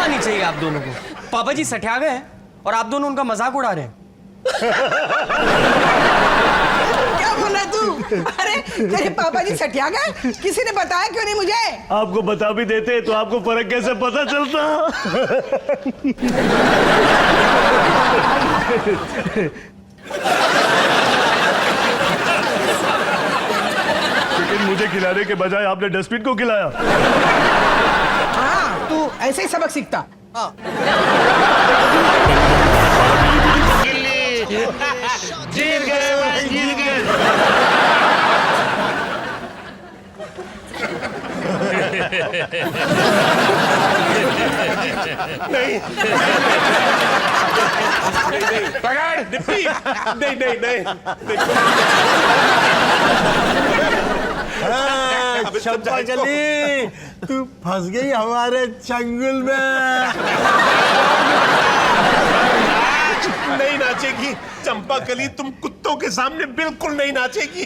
नहीं चाहिए आप दोनों को। पापा जी सठिया गए और आप दोनों उनका मजाक उड़ा रहे हैं। क्या बोला तू? अरे तेरे पापा जी सठिया गए? किसी ने बताया क्यों नहीं मुझे? आपको बता भी देते तो आपको फर्क कैसे पता चलता? चिकन मुझे खिलाने के बजाय आपने डस्टबिन को खिलाया। हाँ, तू ऐसे ही सबक सीखता। हाँ। जीत गए भाई, जीत गए। नहीं पकड़ डिप्टी। नहीं नहीं नहीं चंपा चली, तू फंस गई हमारे चंगुल में। नहीं नाचेगी चंपा कली, तुम कुत्तों के सामने बिल्कुल नहीं नाचेगी।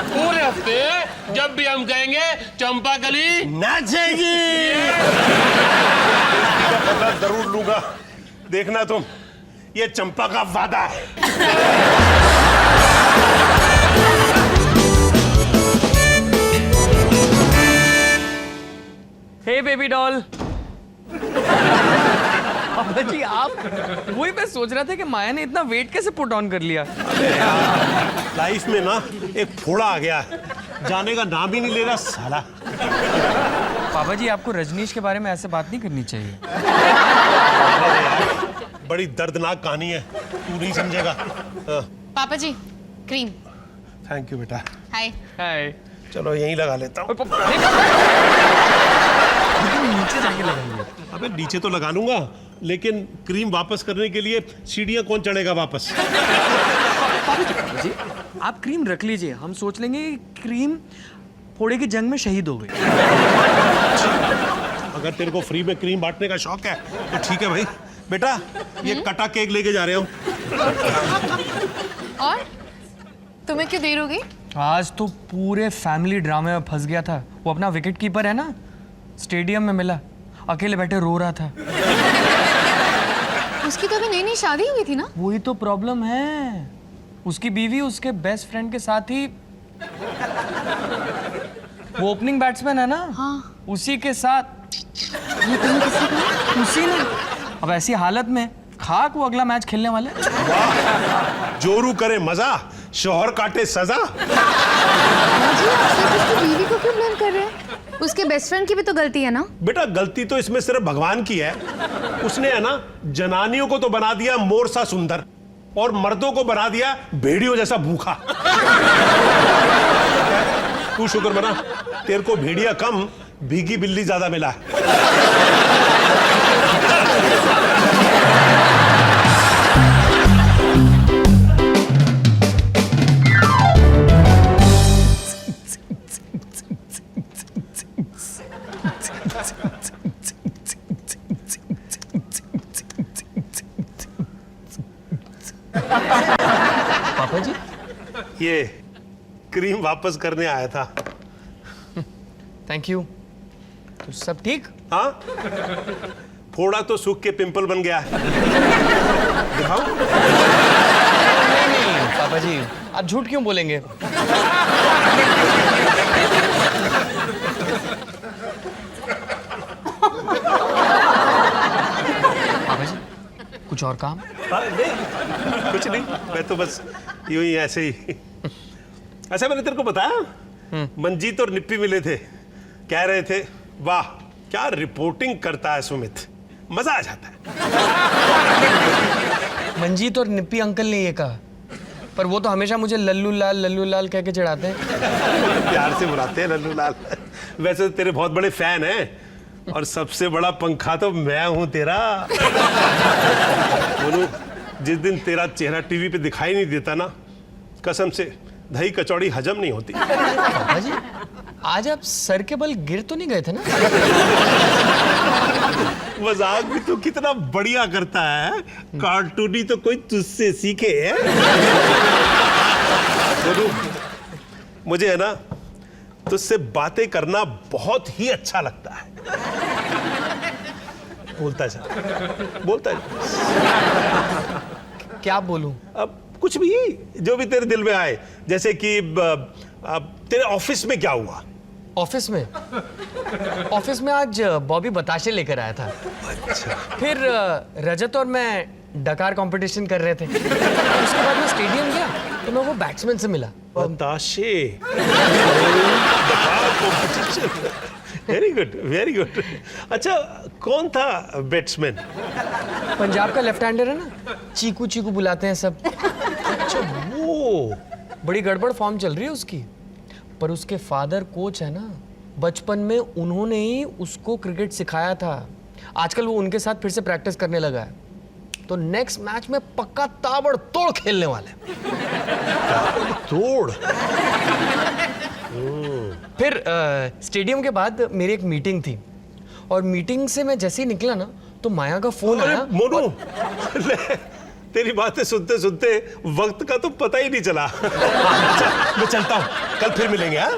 पूरे हफ्ते जब भी हम कहेंगे चंपा कली नाचेगी। बदला जरूर लूंगा, देखना तुम। ये चंपा का वादा है। हे बेबी डॉल। पापा जी आप, वही मैं सोच रहा था कि माया ने इतना वेट कैसे पुट ऑन कर लिया। लाइफ में ना एक फोड़ा आ गया है, जाने का नाम ही नहीं ले रहा साला। पापा जी आपको रजनीश के बारे में ऐसे बात नहीं करनी चाहिए। बड़ी दर्दनाक कहानी है, तू नहीं समझेगा। पापा जी क्रीम। थैंक यू बेटा। हाय। हाय। चलो यहीं लगा लेता हूँ। नीचे जाके लगाइए। अबे नीचे तो लगा लूंगा, लेकिन क्रीम वापस करने के लिए सीढ़ियां कौन चढ़ेगा वापस? जी आप क्रीम रख लीजिए, हम सोच लेंगे क्रीम फोड़े की जंग में शहीद हो गई। अगर तेरे को फ्री में क्रीम बांटने का शौक है तो ठीक है भाई। बेटा ये कटा केक लेके जा रहे हो। और तुम्हें क्यों देर हो गई? आज तो पूरे फैमिली ड्रामे में फंस गया था। वो अपना विकेट कीपर है ना, स्टेडियम में मिला, अकेले बैठे रो रहा था। उसकी तो अभी नई नई शादी हुई थी ना? वही तो प्रॉब्लम है, उसकी बीवी उसके बेस्ट फ्रेंड के साथ ही, वो ओपनिंग बैट्समैन है ना, हाँ। उसी के साथ। उसी ने। अब ऐसी हालत में खाक वो अगला मैच खेलने वाले। जोरू करे मजा, शोहर काटे सजा। जी आप सिर्फ उसकी बीवी को क्यों ब्लेम कर रहे हैं? उसके बेस्ट फ्रेंड की भी तो गलती है ना? बेटा गलती तो इसमें सिर्फ भगवान की है। उसने है ना जनानियों को तो बना दिया मोर सा सुंदर और मर्दों को बना दिया भेड़ियों जैसा भूखा। तू शुक्र मना, तेरे को भेड़िया कम भीगी बिल्ली ज्यादा मिला है। पापा जी ये क्रीम वापस करने आया था। Thank you. तो सब ठीक? हाँ, फोड़ा तो सूख के पिंपल बन गया है। दिखाओ। नहीं पापा जी आप झूठ क्यों बोलेंगे? पापा जी कुछ और काम? नहीं, कुछ नहीं, मैं तो बस यूं ही ऐसे ही। अच्छा मैंने तेरे को बताया, मंजीत और निप्पी मिले थे, कह रहे थे वाह क्या रिपोर्टिंग करता है सुमित, मजा आ जाता है। मंजीत और निप्पी अंकल ने ये कहा, पर वो तो हमेशा मुझे लल्लू लाल कह के चिढ़ाते हैं। प्यार से बुलाते हैं लल्लू लाल। वैसे तो तेरे बहुत बड़े फैन हैं और सबसे बड़ा पंखा तो मैं हूं तेरा। बोलूं, जिस दिन तेरा चेहरा टीवी पे दिखाई नहीं देता ना, कसम से दही कचौड़ी हजम नहीं होती। पापा जी आज आप सर के बल गिर तो नहीं गए थे ना? मजाक भी तू कितना बढ़िया करता है, कार्टूनी तो कोई तुझसे सीखे है। मुझे है ना तुझसे बातें करना बहुत ही अच्छा लगता है। बोलता जा। क्या बोलूं? अब कुछ भी जो भी तेरे दिल में आए, जैसे कि तेरे ऑफिस में क्या हुआ? ऑफिस में आज बॉबी बताशे लेकर आया था। अच्छा। फिर रजत और मैं डकार कंपटीशन कर रहे थे। उसके बाद मैं स्टेडियम गया तो मैं वो बैट्समैन से मिला। बताशे। Very good. अच्छा, कौन था बैट्समैन? पंजाब का लेफ्ट हैंडर है ना, चीकू चीकू बुलाते हैं सब। अच्छा, वो बड़ी गड़बड़ फॉर्म चल रही है उसकी, पर उसके फादर कोच है ना, बचपन में उन्होंने ही उसको क्रिकेट सिखाया था। आजकल वो उनके साथ फिर से प्रैक्टिस करने लगा है, तो नेक्स्ट मैच में पक्का ताबड़तोड़ खेलने वाले हैं। तोड़। फिर स्टेडियम के बाद मेरी एक मीटिंग थी, और मीटिंग से मैं जैसे ही निकला ना तो माया का फोन अरे आया। मोनू, ले, तेरी बातें सुनते सुनते वक्त का तो पता ही नहीं चला। अच्छा, मैं चलता हूँ, कल फिर मिलेंगे। हाँ?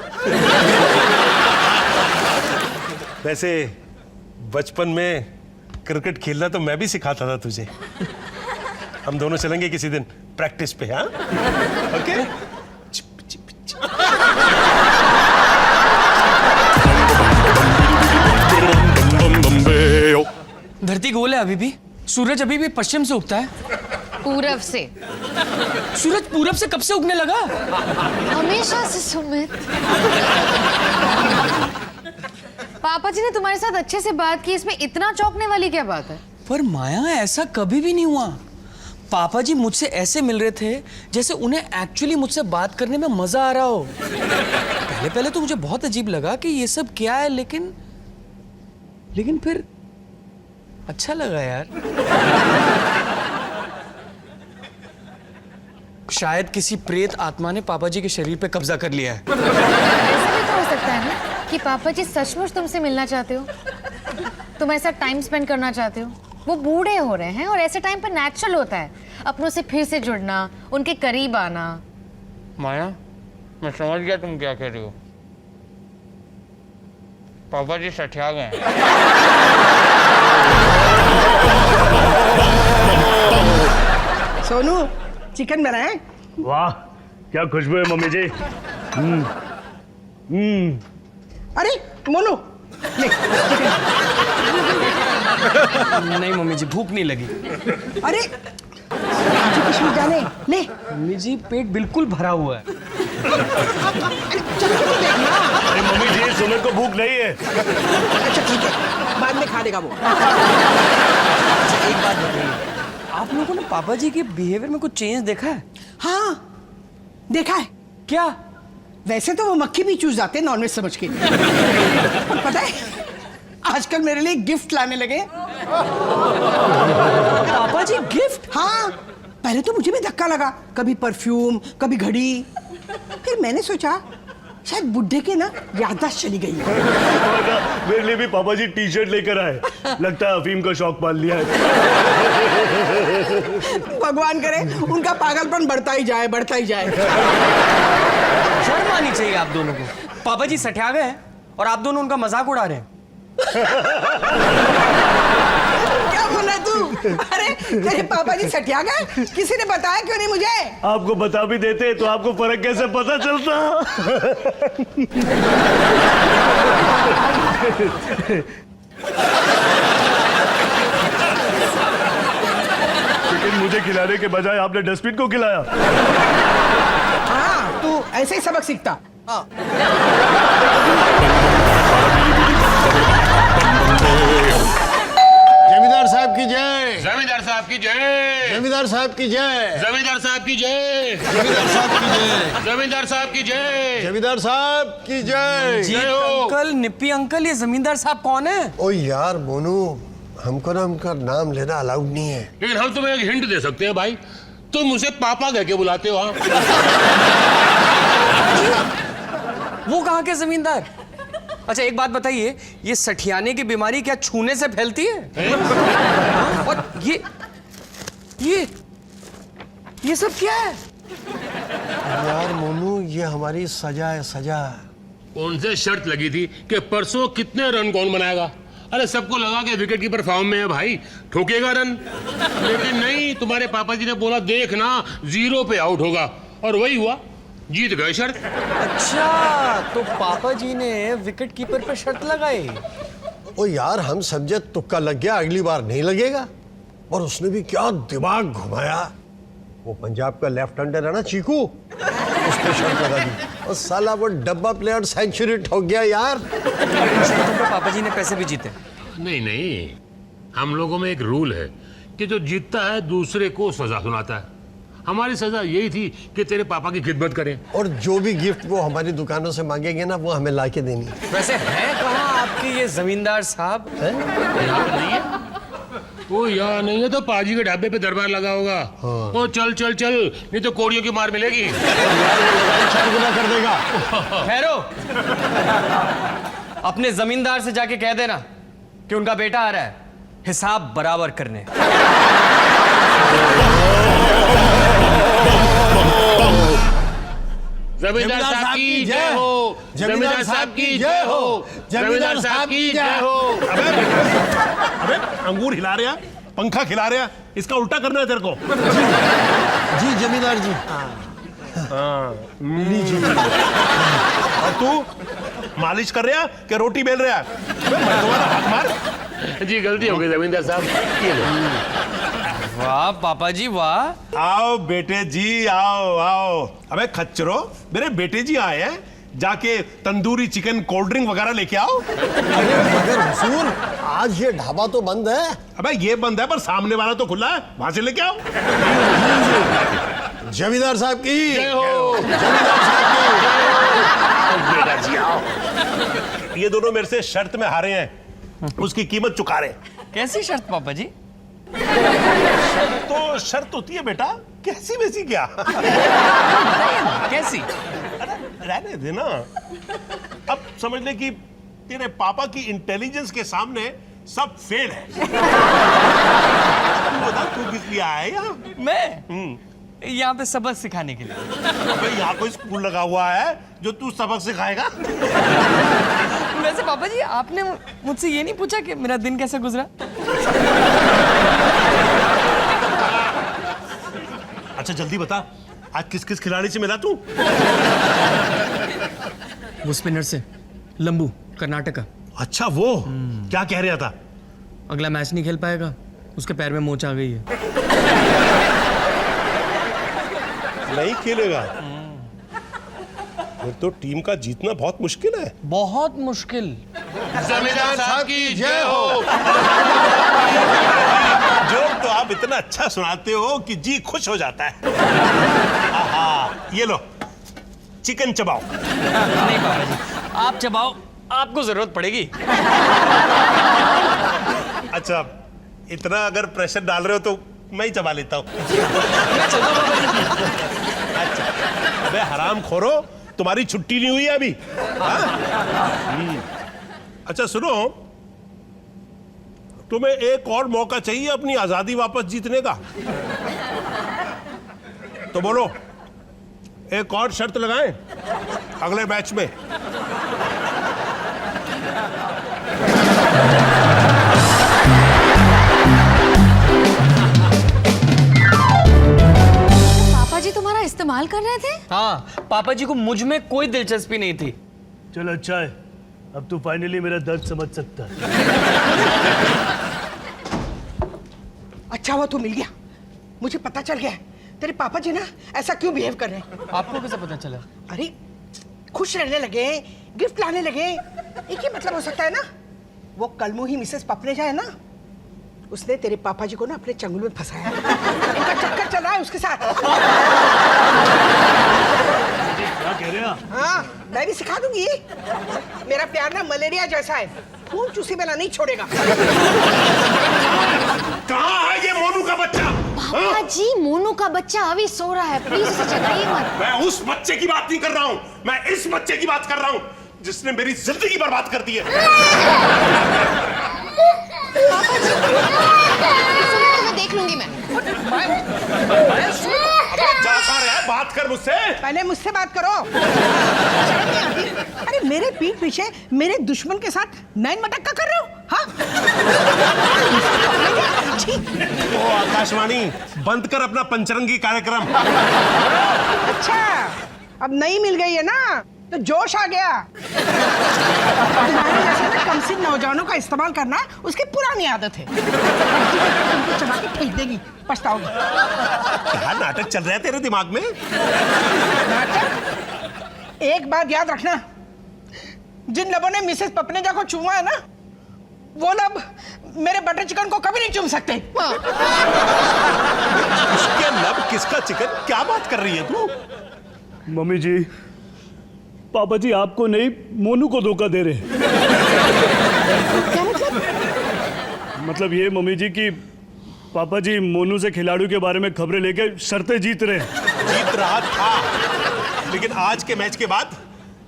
वैसे बचपन में क्रिकेट खेलना तो मैं भी सिखाता था तुझे। हम दोनों चलेंगे किसी दिन प्रैक्टिस पे। हाँ, ओके। धरती गोल है अभी भी, सूरज अभी भी पश्चिम से उगता है। पूरब से। सूरज पूरब से कब से उगने लगा? हमेशा से सुमित। पापा जी ने तुम्हारे साथ अच्छे से बात की, इसमें इतना चौंकने वाली क्या बात है? पर माया, ऐसा कभी भी नहीं हुआ। पापा जी मुझसे ऐसे मिल रहे थे जैसे उन्हें एक्चुअली मुझसे बात करने में मजा आ रहा हो। पहले तो मुझे बहुत अजीब लगा कि ये सब क्या है, लेकिन फिर अच्छा लगा यार। शायद किसी प्रेत आत्मा ने पापा जी के शरीर पे कब्जा कर लिया है। ऐसा भी तो हो सकता है ना कि पापा जी सचमुच तुमसे मिलना चाहते हो, तुम ऐसा टाइम स्पेंड करना चाहते हो। वो बूढ़े हो रहे हैं और ऐसे टाइम पर नेचुरल होता है अपनों से फिर से जुड़ना, उनके करीब आना। माया, मैं समझ गया तुम क्या कह रही हो। पापा जी सठिया गए हैं। सोनू, चिकन बनाए? वाह, क्या खुशबू है मम्मी जी। अरे मोनू, ले नहीं मम्मी जी, भूख नहीं लगी। अरे मुझे कुछ नहीं जाने, ले। मम्मी जी, पेट बिल्कुल भरा हुआ है। चल के तो देखना। अरे मम्मी जी, सुमित को भूख नहीं है। अच्छा ठीक है, बाद में खा लेगा वो। एक बात बताइए, आप लोगों ने पापा जी के बिहेवियर में कुछ चेंज देखा है? हाँ, देखा है। क्या? वैसे तो वो मक्खी भी चूस जाते हैं नॉनवेज समझ के, पर पता है आजकल मेरे लिए गिफ्ट लाने लगे। पापा जी गिफ्ट? हाँ, पहले तो मुझे भी धक्का लगा, कभी परफ्यूम, कभी घड़ी। फिर मैंने सोचा शायद बुड्ढे के ना याददाश्त चली गई है। मेरे लिए भी पापा जी टी शर्ट लेकर आए। लगता है अफीम का शौक पाल लिया है। भगवान करे उनका पागलपन बढ़ता ही जाए, बढ़ता ही जाए। शर्म आनी चाहिए आप दोनों को। पापा जी सठिया गए हैं और आप दोनों उनका मजाक उड़ा रहे हैं। क्या बोल रहा है तू? अरे तेरे पापा जी सठिया गए? किसी ने बताया क्यों नहीं मुझे? आपको बता भी देते तो आपको फर्क कैसे पता चलता। चिकन मुझे खिलाने के बजाय आपने डस्टबिन को खिलाया। हाँ, तू ऐसे ही सबक सीखता। हाँ। जमींदार साहब की जय। जमींदार साहब की जय। जमींदार साहब की जय। जमींदार साहब की जय। जमींदार साहब की जय। जमींदार साहब की जय। जमींदार साहब की जय। जी जय हो। अंकल, निप्पी अंकल, ये जमींदार साहब कौन है? ओ यार मोनू, हमको ना उनका नाम लेना अलाउड नहीं है। लेकिन हम तुम्हें एक हिंट दे सकते हैं भाई, तुम उसे पापा कह के बुलाते हो। हाँ, वो कहाँ के जमींदार? अच्छा एक बात बताइए, ये सठियाने की बीमारी क्या छूने से फैलती है? और ये सब क्या है? यार मोनू, ये हमारी सजा है, सजा। कौन से शर्त लगी थी कि परसों कितने रन कौन बनाएगा? अरे सबको लगा के विकेट कीपर फॉर्म में है भाई, ठोकेगा रन। लेकिन नहीं, तुम्हारे पापा जी ने बोला देख ना 0 पे आउट होगा, और वही हुआ, जीत गए शर्त। अच्छा, तो पापा जी ने विकेट कीपर पर शर्त लगाई। ओ यार, हम समझे तुक्का लग गया, अगली बार नहीं लगेगा। और उसने भी क्या दिमाग घुमाया। वो पंजाब का लेफ्ट हैंडर है ना चीकू, उसने शर्त लगा दी और साला वो डब्बा प्लेयर सेंचुरी ठोक गया यार। शर्तों पे पापा जी ने पैसे भी जीते। नहीं नहीं, हम लोगों में एक रूल है कि जो जीतता है दूसरे को सजा सुनाता है। हमारी सजा यही थी कि तेरे पापा की खिदमत करें। और जो भी गिफ्ट वो हमारी दुकानों से मांगेंगे ना, वो हमें लाके देनी। वैसे है कहाँ आपके ये जमींदार साहब? यहाँ पे नहीं है। वो यहाँ नहीं है तो पाजी के ढाबे पे दरबार लगा होगा। ओ चल चल चल, नहीं तो कोड़ियों की मार मिलेगी। गुना कर देगा। ठहरो, अपने जमींदार से जाके कह देना कि उनका बेटा आ रहा है हिसाब बराबर करने। जमींदार साहब की जय हो, जमींदार साहब की जय हो, जमींदार साहब की जय हो। अबे अंगूर हिला रहा, पंखा खिला रहा, इसका उल्टा करना है तेरे को। जी जमींदार जी। और तू मालिश कर रहा कि रोटी बेल रहा? तुम्हारा हाथ मार। जी गलती हो गई जमींदार साहब, ये लो। वाह पापा जी वाह। आओ बेटे जी, आओ आओ। अबे खच्चरो, मेरे बेटे जी आए हैं, जाके तंदूरी चिकन कोल्ड ड्रिंक वगैरह लेके आओ। अरे मगर हुजूर, आज ये ढाबा तो बंद है। अबे ये बंद है पर सामने वाला तो खुला है, वहां से लेके आओ। जमींदार साहब की जय हो। जमींदार साहब की। बेटा जी आओ। ये दोनों मेरे से शर्त में हारे हैं, उसकी कीमत चुका रहे। कैसी शर्त पापा जी? तो शर्त होती है बेटा, कैसी वैसी क्या? कैसी? रहने दे ना। अब समझ ले कि तेरे पापा की इंटेलिजेंस के सामने सब फेल है। तू बता, तू किस लिए आया है यहाँ? मैं यहाँ पे सबक सिखाने के लिए। अबे यहाँ कोई स्कूल लगा हुआ है जो तू सबक सिखाएगा? वैसे पापा जी आपने मुझसे ये नहीं पूछा कि मेरा दिन कैसे गुजरा? अच्छा जल्दी बता, आज किस किस खिलाड़ी से मिला तू? वो स्पिनर से, लंबू, कर्नाटक का। अच्छा वो क्या कह रहा था? अगला मैच नहीं खेल पाएगा, उसके पैर में मोच आ गई है। नहीं खेलेगा? फिर तो टीम का जीतना बहुत मुश्किल है। बहुत मुश्किल। जमींदार साहब की जय हो। जोक तो आप इतना अच्छा सुनाते हो कि जी खुश हो जाता है। आहा, ये लो चिकन चबाओ। नहीं पापा जी, आप चबाओ, आपको जरूरत पड़ेगी। अच्छा इतना अगर प्रेशर डाल रहे हो तो मैं ही चबा लेता हूँ। अच्छा अबे हराम खोरो, तुम्हारी छुट्टी नहीं हुई है अभी? अच्छा सुनो, तुम्हें एक और मौका चाहिए अपनी आजादी वापस जीतने का, तो बोलो एक और शर्त लगाएं अगले मैच में। पापा जी तुम्हारा इस्तेमाल कर रहे थे? हाँ, पापा जी को मुझ में कोई दिलचस्पी नहीं थी। चलो अच्छा है, अब तू फाइनली मेरा दर्द समझ सकता है। अच्छा हुआ तू मिल गया, मुझे पता चल गया है तेरे पापा जी ना ऐसा क्यों बिहेव कर रहे हैं। आपको कैसे पता चला? अरे खुश रहने लगे, गिफ्ट लाने लगे, एक ही मतलब हो सकता है ना। वो कलमू ही मिसेस पपनेजा है ना, उसने तेरे पापा जी को ना अपने चंगुल में फंसाया। इनका चक्कर चल रहा है उसके साथ। क्या कह रहे हैं? हाँ मैं भी सिखा दूंगी। मेरा प्यार ना मलेरिया जैसा है, खून चूसी वाला नहीं छोड़ेगा। कहाँ है ये मोनू का बच्चा? पापा जी, मोनू का बच्चा अभी सो रहा है, प्लीज उसे जगाइए मत। मैं उस बच्चे की बात नहीं कर रहा हूं, मैं इस बच्चे की बात कर रहा हूं जिसने मेरी जिंदगी बर्बाद कर दी है। पापा जी, सुनो, तुम्हें देख लूंगी मैं। जा रहा है, बात कर मुझसे। पहले मुझसे बात करो। शर्म नहीं आती? अरे मेरे पीठ पीछे मेरे दुश्मन के साथ नैन मटक्का कर रहे हो? हाँ? ओ आकाशवाणी, बंद कर अपना पंचरंगी कार्यक्रम। अच्छा, अब नई मिल गई है ना, तो जोश आ गया। तुम्हारे जैसे ना कमसिन नौजवानों का इस्तेमाल करना उसकी पुरानी आदत है। तुमको चबा के फेंक देगी, पछताओगी। क्या नाटक चल रहा है तेरे दिमाग में? नाटक? एक बात याद रखना, जिन लबों ने मिसेस पपनेजा को चूमा है ना, वो लब मेरे बटर चिकन को कभी नहीं चूम सकते। किसके लब, किसका चिकन, क्या बात कर रही है तू? मम्मी जी, पापा जी आपको नहीं, मोनू को धोखा दे रहे हैं। क्या मतलब? मतलब ये मम्मी जी कि पापा जी मोनू से खिलाड़ियों के बारे में खबरें लेके शर्तें जीत रहे हैं। जीत रहा था, लेकिन आज के मैच के बाद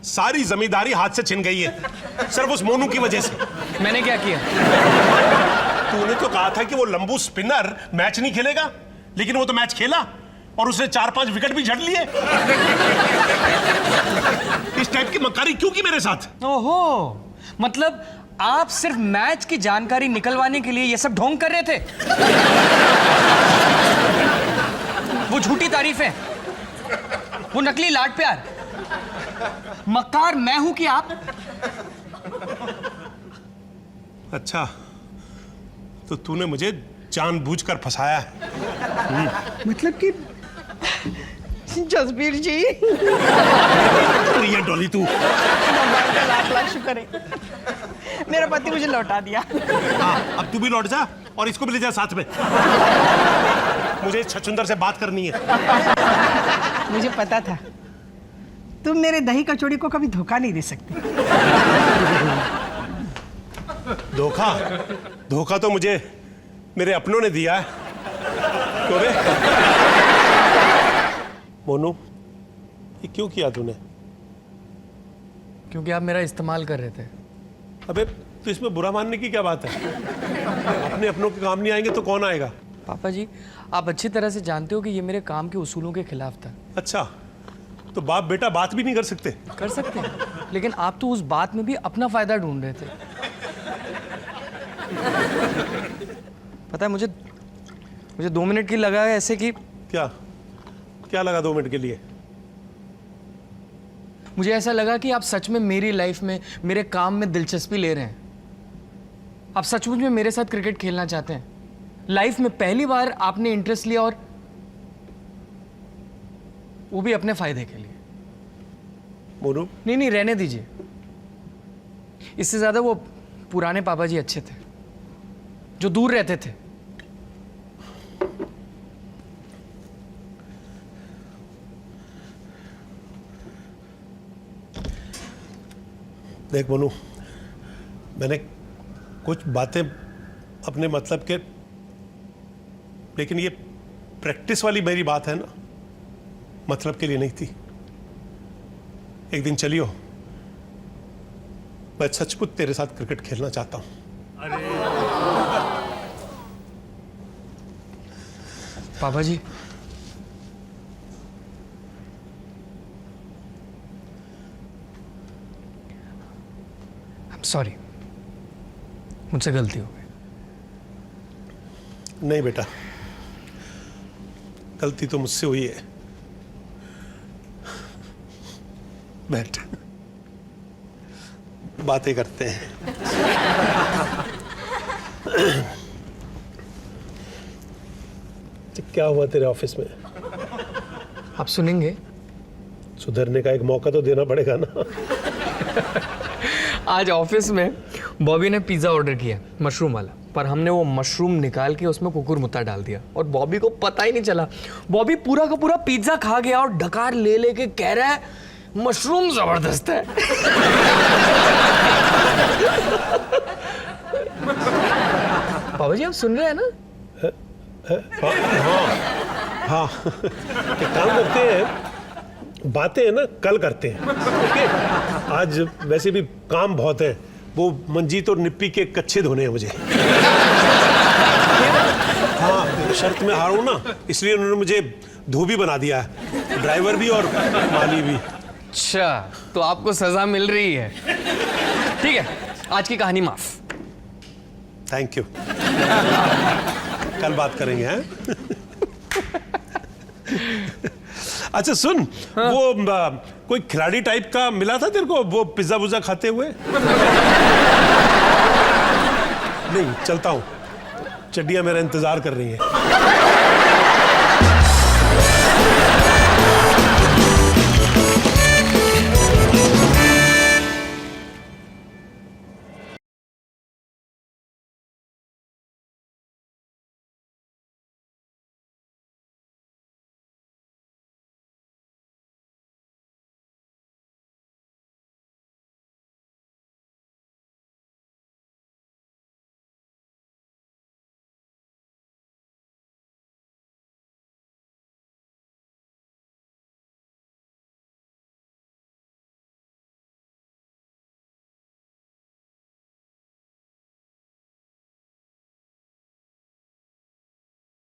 सारी जमींदारी हाथ से छिन गई है, सिर्फ उस मोनू की वजह से। मैंने क्या किया? तूने तो कहा था कि वो लंबू स्पिनर मैच नहीं खेलेगा, लेकिन वो तो मैच खेला और उसने 4-5 विकेट भी झड़ लिए। इस टाइप की मक्कारी क्यों की मेरे साथ? ओहो, मतलब आप सिर्फ मैच की जानकारी निकलवाने के लिए ये सब ढोंग कर रहे थे? वो झूठी तारीफें, वो नकली लाड प्यार, मक्कार मैं हूं कि आप? अच्छा, तो तूने मुझे जानबूझकर फंसाया है। मतलब कि जसबीर जी, ये डॉली तू। भगवान का लाख लाख शुक्र है, मेरा पति मुझे लौटा दिया। हाँ, अब तू भी लौट जा और इसको भी ले जा साथ में। मुझे इस छछुंदर से बात करनी है। मुझे पता था तुम मेरे दही कचौड़ी को कभी धोखा नहीं दे सकते। धोखा? धोखा तो मुझे मेरे अपनों ने दिया है। क्यों बे? मोनू, ये क्यों किया तूने? क्योंकि आप मेरा इस्तेमाल कर रहे थे। अबे, तो इसमें बुरा मानने की क्या बात है? अपने अपनों के काम नहीं आएंगे तो कौन आएगा? पापा जी, आप अच्छी तरह से जानते हो कि ये मेरे काम के उसूलों के खिलाफ था। अच्छा, तो बाप बेटा बात भी नहीं कर सकते? कर सकते हैं, लेकिन आप तो उस बात में भी अपना फायदा ढूंढ रहे थे। पता है, मुझे 2 मिनट की लगा है ऐसे कि क्या लगा 2 मिनट के लिए? मुझे ऐसा लगा कि आप सच में मेरी लाइफ में, मेरे काम में दिलचस्पी ले रहे हैं। आप सचमुच में मेरे साथ क्रिकेट खेलना चाहते हैं। लाइफ में पहली बार आपने इंटरेस्ट लिया, और वो भी अपने फायदे के लिए। मोनू, नहीं, रहने दीजिए। इससे ज्यादा वो पुराने पापा जी अच्छे थे, जो दूर रहते थे। देख मोनू, मैंने कुछ बातें अपने मतलब के, लेकिन ये प्रैक्टिस वाली मेरी बात है ना, मतलब के लिए नहीं थी। एक दिन चलियो, मैं सचमुच तेरे साथ क्रिकेट खेलना चाहता हूं। पापा जी, सॉरी, मुझसे गलती हो गई। नहीं बेटा, गलती तो मुझसे हुई है। बैठ, बातें करते हैं। तो क्या हुआ तेरे ऑफिस में? आप सुनेंगे? सुधरने का एक मौका तो देना पड़ेगा ना। आज ऑफिस में बॉबी ने पिज्जा ऑर्डर किया, मशरूम वाला, पर हमने वो मशरूम निकाल के उसमें कुकुरमुत्ता डाल दिया और बॉबी को पता ही नहीं चला। बॉबी पूरा का पूरा पिज्जा खा गया और डकार ले लेके कह रहा है मशरूम जबरदस्त है। पापा जी, आप सुन रहे हैं ना? हाँ एक काम करते हैं, बातें है ना कल करते हैं, ओके? आज वैसे भी काम बहुत है, वो मंजीत और निप्पी के कच्छे धोने हैं मुझे। हाँ शर्त में हारूं ना, इसलिए उन्होंने मुझे धोबी बना दिया है, ड्राइवर भी और माली भी। अच्छा, तो आपको सजा मिल रही है। ठीक है, आज की कहानी माफ। Thank you. कल बात करेंगे हैं? अच्छा सुन, वो कोई खिलाड़ी टाइप का मिला था तेरे को, वो पिज्जा वुज्जा खाते हुए? नहीं, चलता हूँ, चड्डियाँ मेरा इंतजार कर रही हैं।